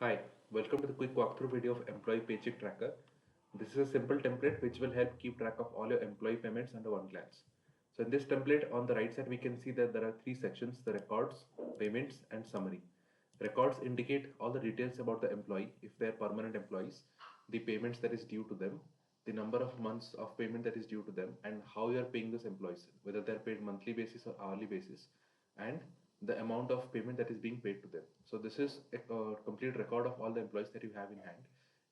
Hi, welcome to the quick walkthrough video of Employee Paycheck Tracker. This is a simple template which will help keep track of all your employee payments under one glance. So in this template on the right side we can see that there are three sections: the records, payments and summary. Records indicate all the details about the employee, if they are permanent employees, the payments that is due to them, the number of months of payment that is due to them, and how you are paying those employees, whether they are paid monthly basis or hourly basis, and the amount of payment that is being paid to them. So this is a complete record of all the employees that you have in hand.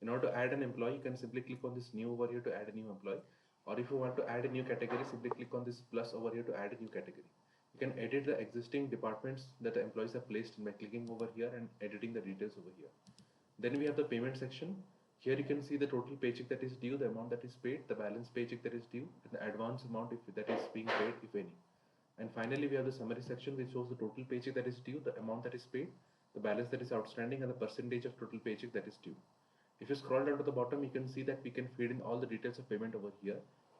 In order to add an employee, you can simply click on this new over here to add a new employee. Or if you want to add a new category, simply click on this plus over here to add a new category. You can edit the existing departments that the employees are placed in by clicking over here and editing the details over here. Then we have the payment section. Here you can see the total paycheck that is due, the amount that is paid, the balance paycheck that is due, and the advance amount if that is being paid, if any. And finally, we have the summary section which shows the total paycheck that is due, the amount that is paid, the balance that is outstanding, and the percentage of total paycheck that is due. If you scroll down to the bottom, you can see that we can feed in all the details of payment over here.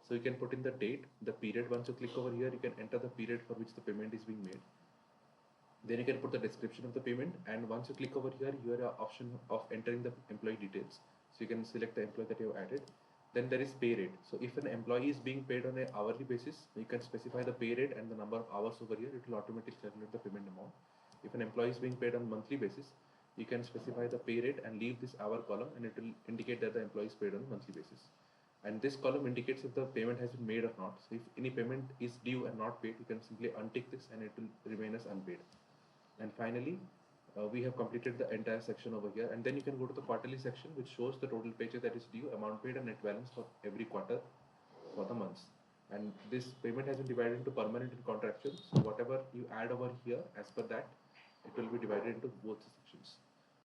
So you can put in the date, the period. Once you click over here, you can enter the period for which the payment is being made. Then you can put the description of the payment, and once you click over here, you have an option of entering the employee details. So you can select the employee that you have added. Then there is pay rate. So if an employee is being paid on an hourly basis, you can specify the pay rate and the number of hours over here. It will automatically calculate the payment amount. If an employee is being paid on monthly basis, you can specify the pay rate and leave this hour column, and it will indicate that the employee is paid on monthly basis. And this column indicates if the payment has been made or not. So if any payment is due and not paid, you can simply untick this and it will remain as unpaid. And finally, we have completed the entire section over here, and then you can go to the quarterly section which shows the total paycheck that is due, amount paid and net balance for every quarter for the months. And this payment has been divided into permanent and contractual, so whatever you add over here as per that, it will be divided into both sections.